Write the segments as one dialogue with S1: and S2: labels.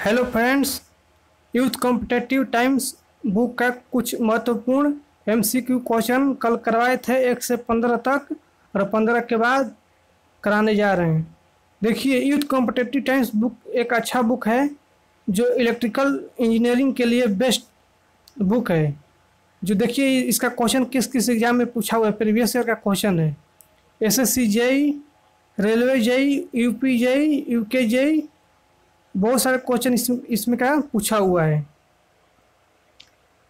S1: Hello friends, youth competitive times book का कुछ महत्वपूर्ण एमसीक्यू क्वेश्चन कल करवाए थे 1 से 15 तक और 15 के बाद कराने जा रहे हैं। देखिए, यूथ कॉम्पिटेटिव टाइम्स बुक एक अच्छा बुक है जो इलेक्ट्रिकल इंजीनियरिंग के लिए बेस्ट बुक है। जो देखिए इसका क्वेश्चन किस किस एग्जाम में पूछा हुआ है, प्रीवियस ईयर का क्वेश्चन है। SSC JE, railway JE, UP JE, UK JE, बहुत सारे क्वेश्चन इसमें का पूछा हुआ है।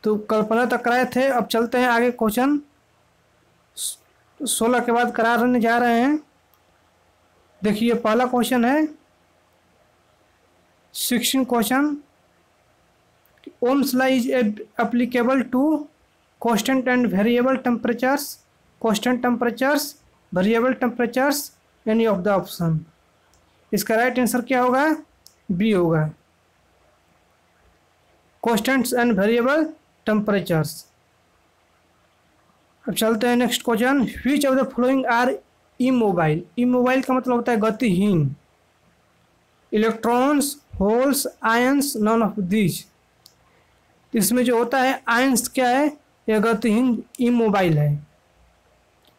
S1: तो कल्पना तक कराए थे, अब चलते हैं आगे। क्वेश्चन 16 के बाद कराने जा रहे हैं। देखिए पहला क्वेश्चन है 16 question, Ohm's law is applicable to constant and variable temperatures, constant temperatures, variable temperatures, any of the option. इसका राइट आंसर क्या होगा? बी होगा, कांस्टेंट्स एंड वेरिएबल टेम्परेचर्स। अब चलते हैं next question, which of the following are immobile. Immobile का मतलब होता है गतिहीन। Electrons, holes, ions, none of these. इसमें जो होता है आयंस क्या है? यह गतिहीन इमोबाइल है।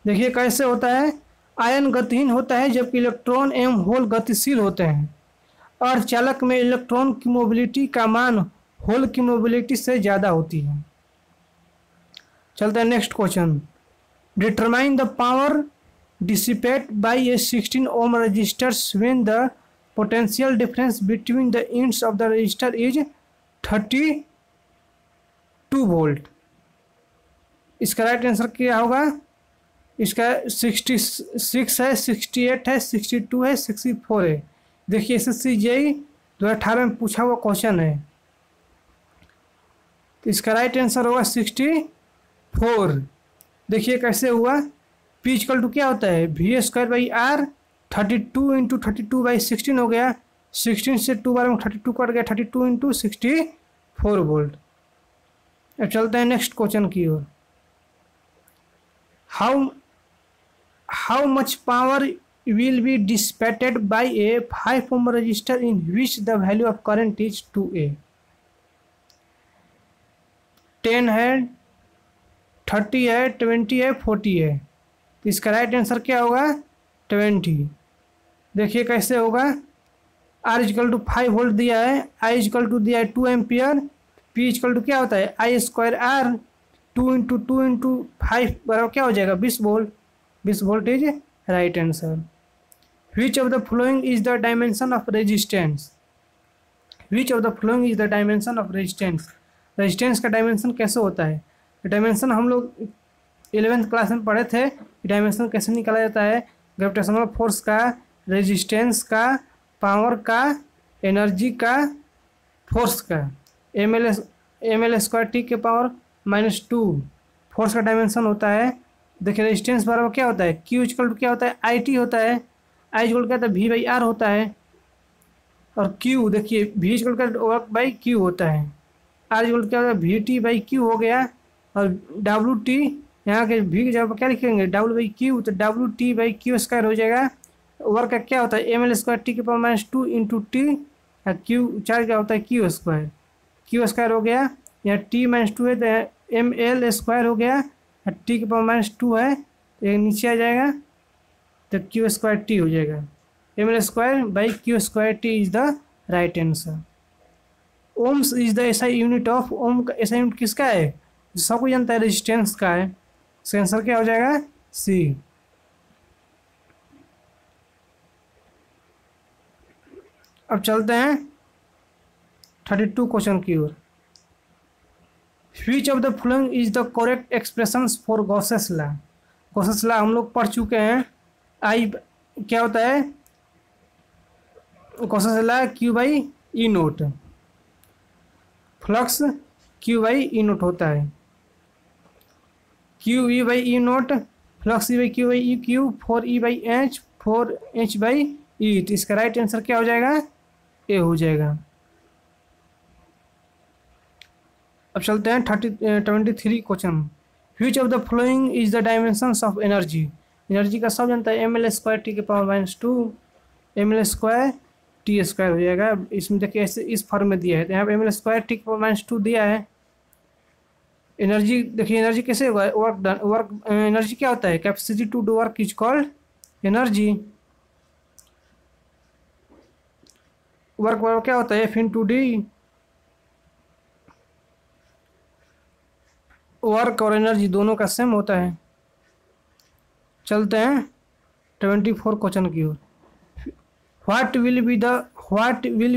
S1: देखिए कैसे होता है। आयन गतिहीन होता है जबकि इलेक्ट्रॉन एवं होल गतिशील होते हैं। अर्धचालक में इलेक्ट्रॉन की मोबिलिटी का मान होल की मोबिलिटी से ज़्यादा होती है। चलते हैं next question, determine the power dissipate by a 16 ohm resistors when the potential difference between the ends of the resistor is 32 volt. इसका राइट आंसर क्या होगा? इसका 66 है, 68 है, 62 है, 64 है। देखिए एसएससी जेई 2018 में पूछा हुआ क्वेश्चन है। तो इसका राइट आंसर होगा 64। देखिए कैसे हुआ। पी इक्वल टू क्या होता है? V square by R, 32 into 32 by 16 हो गया। 16 से 2 बार में 32 कट गया, 32 इंटू 64 वोल्ट। अब चलते हैं नेक्स्ट क्वेश्चन की ओर। How much power will be dissipated by a 5 ohm resistor in which the value of current is 2A। 10 है, 30 है, 20 है, 40 है। तो इसका राइट आंसर क्या होगा? 20। देखिए कैसे होगा। R इक्वल टू 5 वोल्ट दिया है, I इक्वल टू दिया है 2 एम्पियर, P इक्वल टू क्या होता है? I square R, 2 into 2 into 5 बराबर क्या हो जाएगा? 20 volt. 20 volt is right answer. Which of the following is the dimension of resistance? Which of the following is the dimension of resistance? Resistance का dimension कैसे होता है? डायमेंशन हम लोग 11th क्लास में पढ़े थे। डायमेंशन कैसे निकाला जाता है? ग्रेविटेशनल फोर्स का, रेजिस्टेंस का, पावर का, एनर्जी का, फोर्स का। एम एल स्क्वायर टी के पावर -2 फोर्स का डायमेंशन होता है। देखिए रेजिस्टेंस बराबर क्या होता है? क्यू इक्वल टू क्या होता है? आई टी होता है। आई इक्वल क्या होता है? वी बाई आर होता है। और क्यू देखिए वी इक्वल का वर्क बाई क्यू होता है। आर इक्वल क्या होता है? वी टी बाई क्यू हो गया। और डब्ल्यू टी यहाँ के वी की जगह पर क्या लिखेंगे? डब्ल्यू बाई क्यू, तो W T by Q square हो जाएगा। वर्क का क्या होता है? एम एल स्क्वायर टी के power -2 into T, Q charge क्या होता है? Q square. क्यू स्क्वायर हो गया। यहाँ टी -2 है तो एम एल स्क्वायर हो गया। टी के पावर -2 है तो ये नीचे आ जाएगा तो क्यू स्क्वायर टी हो जाएगा। M L square by Q square T is the right answer. Ohm's is the ऐसा यूनिट ऑफ, ओम का ऐसा यूनिट किसका है? सबको जानता है रेजिस्टेंस का है। इसका आंसर क्या हो जाएगा? सी। अब चलते हैं 32 क्वेश्चन की ओर। Which of the following is the correct expressions for Gauss's law? Gauss's law हम लोग पढ़ चुके हैं। आई क्या होता है? Gauss's law Q by E naught, flux Q by E naught होता है। Q E by E naught, flux E by Q by E Q, 4 E by H, 4 H by E. इसका राइट आंसर क्या हो जाएगा? ए हो जाएगा। अब चलते हैं 23 question, which of the following is the dimensions of energy. Energy का सब जानता है, एम एल स्क्वायर टी के power -2, M L square T square हो जाएगा। इसमें देखिए ऐसे इस फॉर्म में दिया है, तो यहाँ पे M L square T power -2 दिया है। एनर्जी देखिए, एनर्जी कैसे होगा, वर्क डन, वर्क एनर्जी क्या होता है, capacity to do work is called energy. Work work क्या होता है, F into D. Work और एनर्जी दोनों का सेम होता है। चलते हैं 24 क्वेश्चन की ओर। What will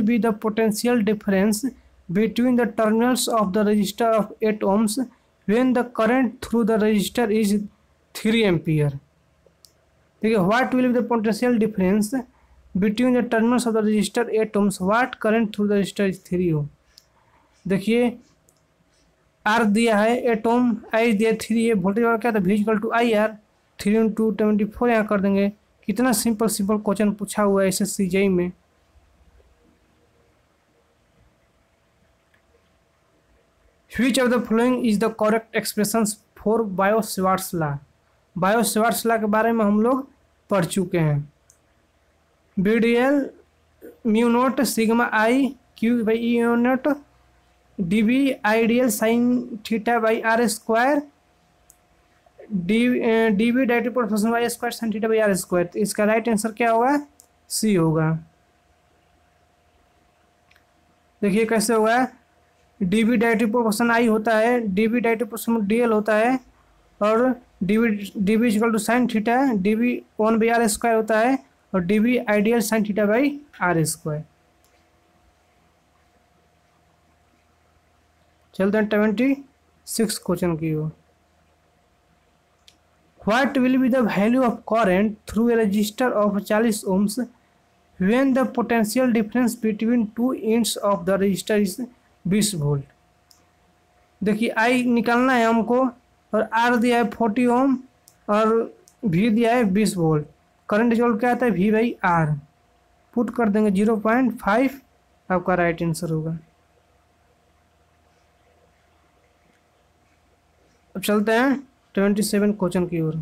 S1: be the potential difference between the terminals of the resistor of 8 ohms when the current through the resistor is 3 ampere. देखिए, what will be the potential difference between the terminals of the resistor 8 ohms what current through the resistor is 3 ohm। देखिए R दिया है 8 ohm, आई दिया 3 है, voltage वाला क्या था, V equal to I R, 3 × 24 यहाँ कर देंगे। कितना सिंपल क्वेश्चन पूछा हुआ है SSC JEE में। Which of the following is the correct expressions for Biot Savart's law. Biot Savart's law के बारे में हम लोग पढ़ चुके हैं। BDL mu naught sigma I Q by E naught DB ideal sine theta by R square DB direct proportional Y square sine theta by R square. तो इसका राइट आंसर क्या होगा, सी होगा। देखिए कैसे होगा, DB डायरेक्ट प्रोपोर्शन आई होता है, DB डायरेक्ट प्रोपोर्शन DL होता है, और DB equal to sine theta DB 1/r square होता है, और DB ideal sine theta by R square. चलते हैं 26 क्वेश्चन की ओर। What will be the value of current through a resistor of 40 ohms when the potential difference between two ends of the resistor is 20 volt. देखिए I निकालना है हमको, और R दिया है 40 ओम और V दिया है 20 वोल्ट। करंट इक्वल क्या आता है, V/R। पुट कर देंगे 0.5, आपका राइट आंसर होगा। अब चलते हैं 27 क्वेश्चन की ओर।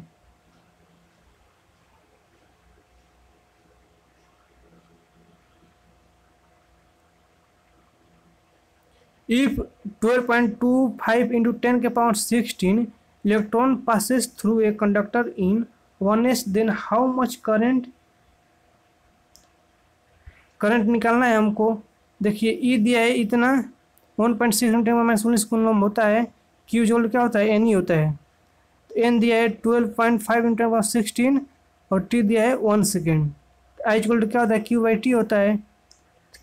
S1: If 12.25 × 10⁻16 electron passes through a conductor in 1s, then how much current निकालना है हमको। देखिए ई दिया है इतना, 1.6 × 10⁻19 कूलम होता है। क्यू जोल क्या होता है, एन ही होता है। तो एन दिया है 12.5 × 10⁻16 और टी दिया है 1 सेकेंड। आई इक्वल टू क्या होता है, Q/T होता है।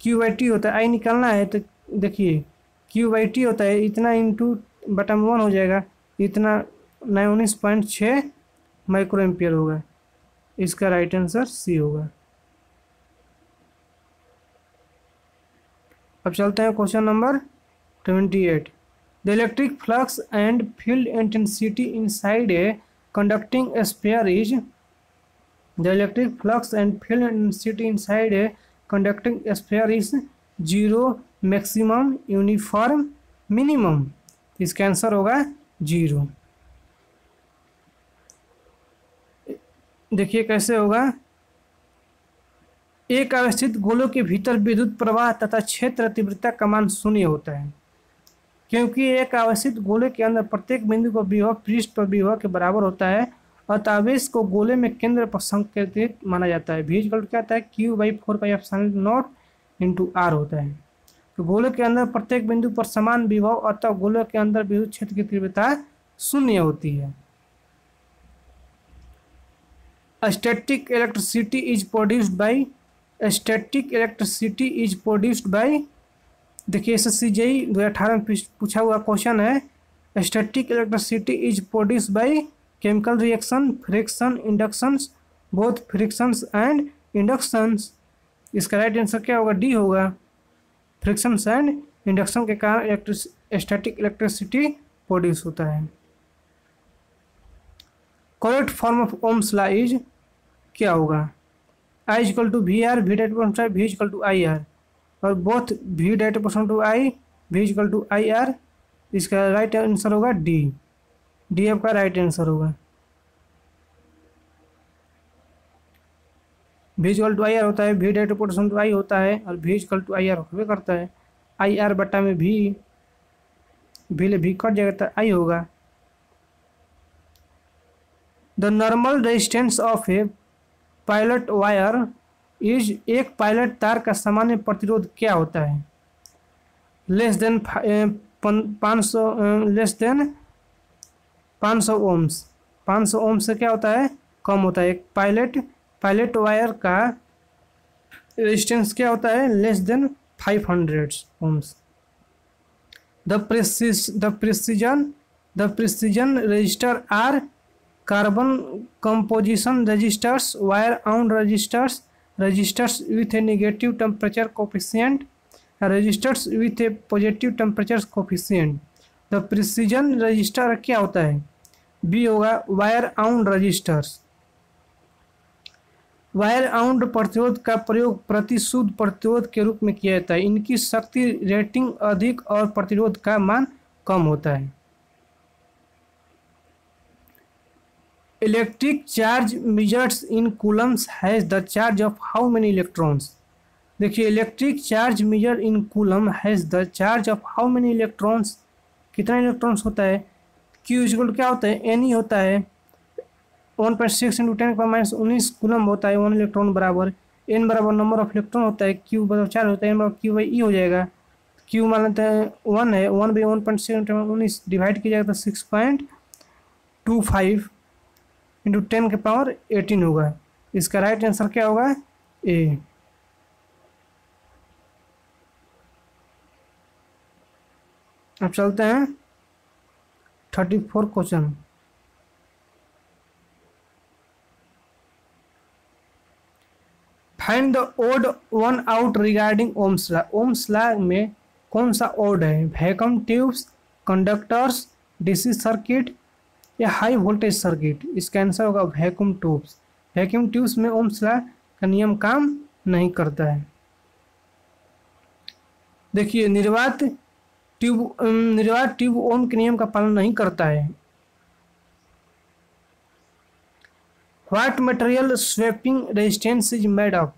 S1: Q/T होता है, आई निकालना है तो देखिए Q/T होता है इतना इंटू बटा 1 हो जाएगा, इतना 19.6 माइक्रो एम्पियर होगा। इसका राइट आंसर सी होगा। अब चलते हैं question number 28। The electric flux and field intensity inside a conducting sphere is the electric flux and field intensity inside a conducting sphere is 0, maximum, uniform, minimum। इसका answer होगा 0। देखिए कैसे होगा, एक अवस्थित गोलों के भीतर विद्युत प्रवाह तथा क्षेत्र तीव्रता का मान 0 होता है, क्योंकि एक अवस्थित गोले के अंदर प्रत्येक बिंदु पर विभव पृष्ठ पर विभव के बराबर होता है, और आवेश को गोले में केंद्र पर संकेतित माना जाता है। V इक्वल क्या होता है, Q/4πε0 × R होता है। तो गोले के अंदर प्रत्येक बिंदु पर समान विभव, अतः गोले के अंदर विद्युत क्षेत्र की तीव्रता 0 होती है। Static electricity is produced by देखिए SSC JEE 2018 में पूछा हुआ क्वेश्चन है। Static electricity is produced by chemical reaction, friction, inductions, both frictions and inductions. इसका राइट आंसर क्या होगा, डी होगा। फ्रिक्शंस एंड इंडक्शन के कारण स्टैटिक इलेक्ट्रिसिटी प्रोड्यूस होता है। Correct form of Ohm's law is क्या होगा, I equal to VR, V direct V equal to IR, और both V direct to I, V equal to IR। इसका right answer होगा D. D आपका right answer होगा। V equal to I R होता है, V direct proportional to I होता है और V equal to I R होवे करता है। आई आर बटा में V, V ले V कट जाएगा तो आई होगा। The normal resistance of a pilot wire is, एक पायलट तार का सामान्य प्रतिरोध क्या होता है? Less than 500, less than 500 ohms. 500 ohm से क्या होता है? कम होता है। एक पायलट वायर का रेजिस्टेंस क्या होता है? Less than 500 ohms. The precision resistor are carbon composition resistors, wire wound resistors with a negative temperature coefficient, resistors with a positive temperature coefficient। The precision resistor क्या होता है? बी होगा wire wound resistors. Wire wound प्रतिरोध का प्रयोग प्रतिशुद्ध प्रतिरोध के रूप में किया जाता है। इनकी शक्ति रेटिंग अधिक और प्रतिरोध का मान कम होता है। Electric charge measures in coulombs has the charge of how many electrons. देखिए, electric charge measure in coulomb has the charge of how many electrons, कितना इलेक्ट्रॉन्स होता है? क्यू इक्वल क्या होता है? एन ही होता है। 1.6 × 10⁻19 कूलम होता है 1 इलेक्ट्रॉन बराबर। एन बराबर नंबर ऑफ इलेक्ट्रॉन होता है, क्यू बराबर 4 होता है, एन बराबर क्यू बाई ई हो जाएगा। क्यू मान लेते हैं 1 है, 1 बाई 1.6 × 10⁻19 डिवाइड किया जाएगा तो 6.25 × 10⁻18 होगा। इसका राइट आंसर क्या होगा? ए। अब चलते हैं 34 question. Find the odd one out regarding Ohm's law. Ohm's law में कौन सा ओड है? Vacuum tubes, conductors, DC circuit या हाई वोल्टेज सर्किट? इसका आंसर होगा वैक्यूम ट्यूब्स। वैक्यूम ट्यूब्स में ओम्स लॉ का नियम काम नहीं करता है। देखिए, निर्वात ट्यूब ओम के नियम का पालन नहीं करता है। What material swamping resistance is made of?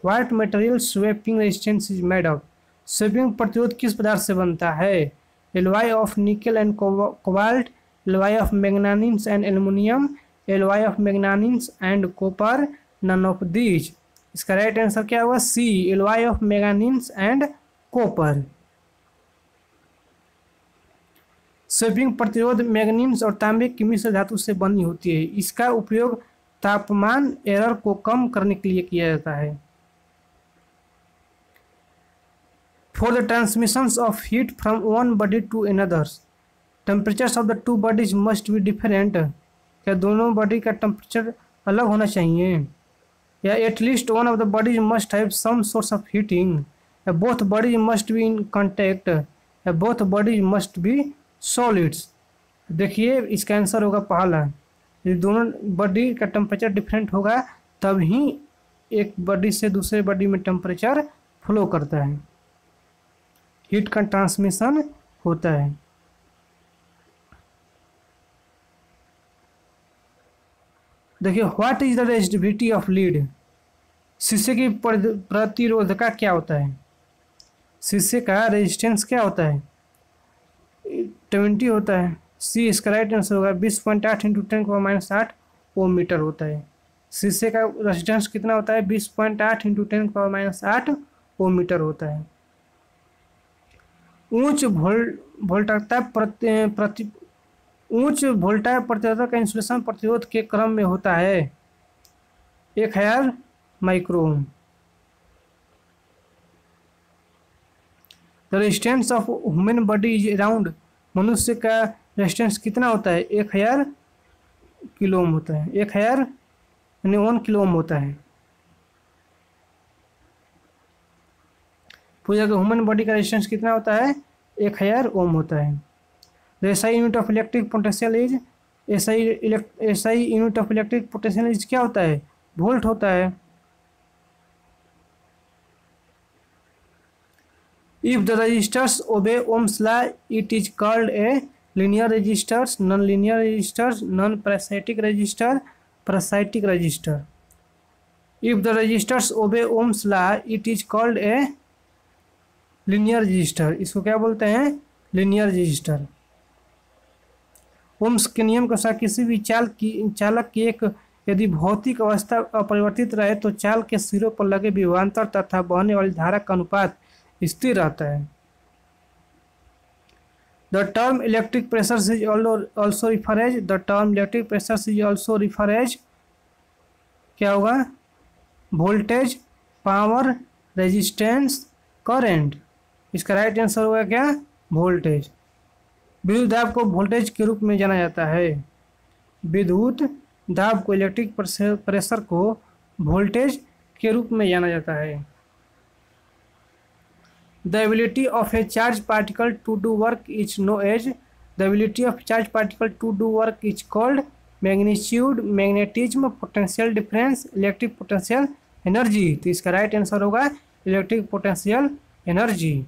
S1: What material swamping resistance is made of? Swamping प्रतिरोध किस पदार्थ से बनता है? Alloy of nickel and cobalt, alloy of magnesium and aluminium, alloy of magnesium and copper, none of these. इसका right answer क्या होगा? C, alloy of magnesium and copper. Swamping प्रतिरोध मैग्नीशियम और तांबे की मिश्र धातु से बनी होती है। इसका उपयोग तापमान एरर को कम करने के लिए किया जाता है। For the transmission of heat from one body to another, temperatures of the two bodies must be different. क्या दोनों बॉडी का टेम्परेचर अलग होना चाहिए? या at least one of the bodies must have some source of heating, या both bodies must be in contact, या both bodies must be solids. देखिए, इसका आंसर होगा पहला। यदि दोनों बॉडी का टेम्परेचर डिफरेंट होगा तब ही एक बॉडी से दूसरे बॉडी में टेम्परेचर फ्लो करता है, हीट का ट्रांसमिशन होता है। देखिए, what is the resistivity of lead? शीशे की प्रतिरोधकता क्या होता है? शीशे का रेजिस्टेंस क्या होता है? 20 होता है। सी, इसका राइट आंसर होगा 20.8 × 10⁻8 ओम मीटर होता है। शीशे का रेजिस्टेंस कितना होता है? 20.8 × 10⁻8 ओम मीटर होता है। उच्च वोल्टा प्रतिरोधक का इंसुलेशन प्रतिरोध के क्रम में होता है 1000 micro ohm. The resistance of human body is around, मनुष्य का रेजिस्टेंस कितना होता है? 1000 किलो ओम होता है। 1000 यानी 1 किलो ओम होता है। पूजा का ह्यूमन बॉडी का रेजिस्टेंस कितना होता है? 1000 ओम होता है। SI unit of electric potential is, SI unit of electric potential is क्या होता है? वोल्ट होता है। If the resistors obey Ohm's law, it is called a linear resistors, non-linear resistors, non-parasitic resistor, parasitic resistor। If the resistors obey Ohm's law it is called a linear resistor. इसको क्या बोलते हैं? Linear register. Ohms के नियम के अनुसार किसी भी चालक की एक यदि भौतिक अवस्था अपरिवर्तित रहे तो चाल के सिरों पर लगे विभवांतर तथा बहने वाली धारा का अनुपात स्थिर रहता है। The term electric pressure is also refer as, the term electric pressure is also refer as क्या होगा? Voltage, power, resistance, current. इसका राइट आंसर होगा क्या? वोल्टेज। विद्युत दाब को वोल्टेज के रूप में जाना जाता है। विद्युत दाब को, इलेक्ट्रिक प्रेशर को वोल्टेज के रूप में जाना जाता है। The ability of a charge particle to do work is known as, the ability of charge particle to do work is called magnitude, magnetism, potential difference, electric potential energy. तो इसका right answer होगा electric potential energy.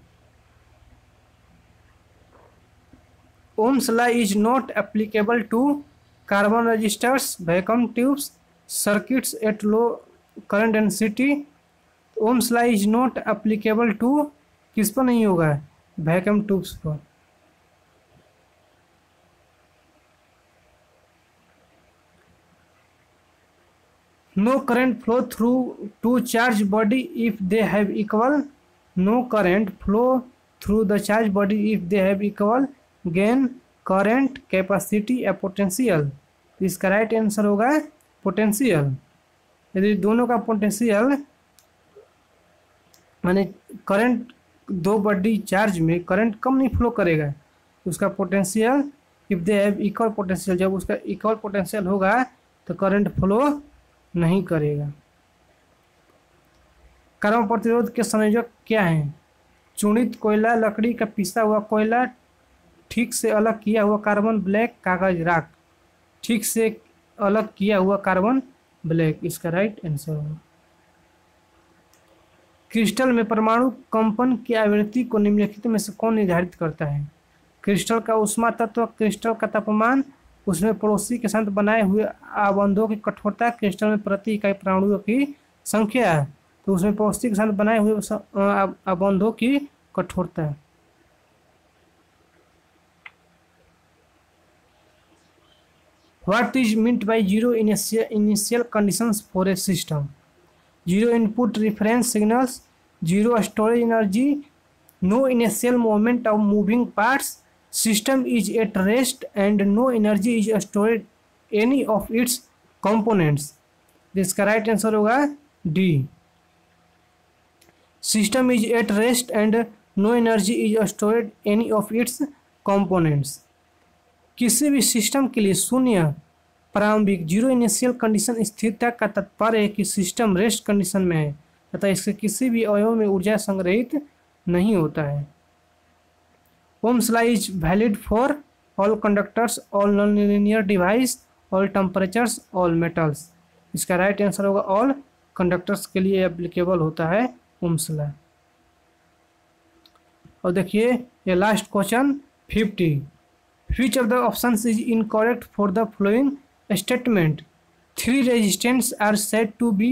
S1: Ohm's law is not applicable to carbon resistors, vacuum tubes, circuits at low current density. Ohm's law is not applicable to किस पर नहीं होगा? Vacuum tubes पर। No current flow through two charge body if they have equal, no current flow through the charge body if they have equal gain, current, capacity या potential. इसका right answer होगा potential. यदि दोनों का potential माने current, दो body charge में current कम नहीं फ्लो करेगा, उसका potential if they have equal potential, जब उसका इक्वल पोटेंशियल होगा तो करंट फ्लो नहीं करेगा। कार्बन प्रतिरोध के संयोजक क्या हैं? चूर्णित कोयला, लकड़ी का पिसा हुआ कोयला, ठीक से अलग किया हुआ कार्बन ब्लैक, कागज, राख। ठीक से अलग किया हुआ कार्बन ब्लैक इसका राइट आंसर होगा। क्रिस्टल में परमाणु कंपन की आवृत्ति को निम्नलिखित में से कौन निर्धारित करता है? क्रिस्टल का ऊष्मा तत्व, क्रिस्टल का तापमान, उसमें पड़ोसी के साथ बनाए हुए आबंधों की कठोरता, क्रिस्टल में प्रति इकाई परमाणुओं की संख्या है तो उसमें पड़ोसी के साथ बनाए हुए आबंधों की कठोरता। What is meant by zero initial conditions for a system? Zero input reference signals, zero storage energy, no initial movement of moving parts, system is at rest and no energy is stored any of its components. इसका right answer होगा D. System is at rest and no energy is stored any of its components. किसी भी system के लिए शून्य प्रारंभिक zero initial condition स्थिरता का तात्पर्य है कि सिस्टम रेस्ट कंडीशन में है तथा इसके किसी भी अवयव में ऊर्जा संग्रहित नहीं होता है। Ohms law is valid for all conductors, all non linear device, all temperatures, all metals. इसका राइट आंसर होगा ऑल कंडक्टर्स के लिए एप्लीकेबल होता है ओम्स लॉ। और देखिए ये last question 50, Which of the options is incorrect for the following statement? 3 resistors are said to be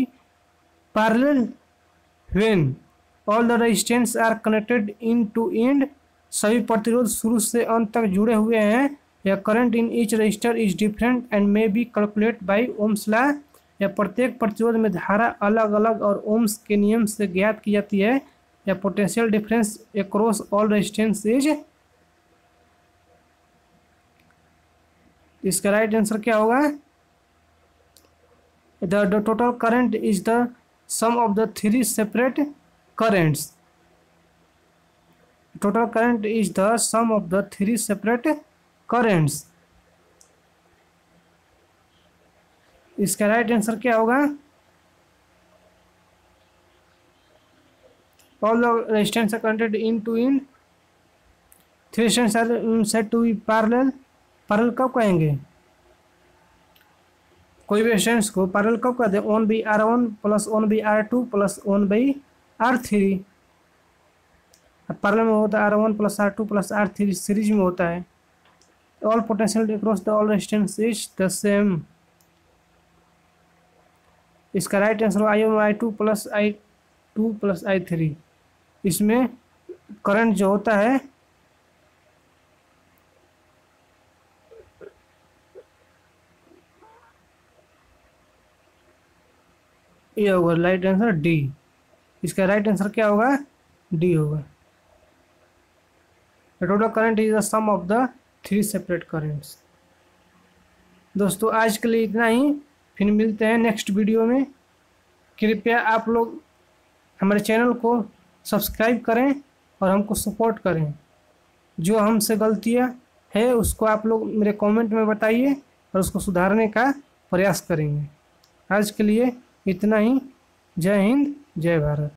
S1: parallel when all the resistors are connected end to end. सभी प्रतिरोध शुरू से अंत तक जुड़े हुए हैं। या current in each resistor is different and may be calculated by Ohm's law. या प्रत्येक प्रतिरोध में धारा अलग अलग और ओम्स के नियम से ज्ञात की जाती है। या potential difference across all resistors is। इसका राइट आंसर क्या होगा? The total current is the sum of the 3 separate currents. Total current is the sum of the 3 separate currents. इसका राइट आंसर क्या होगा? All the resistance are connected in to in, 3 resistance are said to be parallel. Parallel कब कहेंगे? कोई भी resistance को parallel कब कहते हैं? 1/R1 plus 1/R2 plus 1/R3। Parallel में होता है R1 plus R2 plus R3, series में होता है। All potential across the all resistance is the same. इसका राइट आंसर होगा I1 I2 + I2 + I3। इसमें करंट जो होता है ये होगा राइट आंसर डी। इसका राइट आंसर क्या होगा? डी होगा। The total current is the sum of the 3 separate currents. दोस्तों आज के लिए इतना ही, फिर मिलते हैं नेक्स्ट वीडियो में। कृपया आप लोग हमारे चैनल को सब्सक्राइब करें और हमको सपोर्ट करें। जो हमसे गलतियां है उसको आप लोग मेरे कमेंट में बताइए और उसको सुधारने का प्रयास करेंगे। आज के लिए इतना ही। जय हिंद, जय भारत।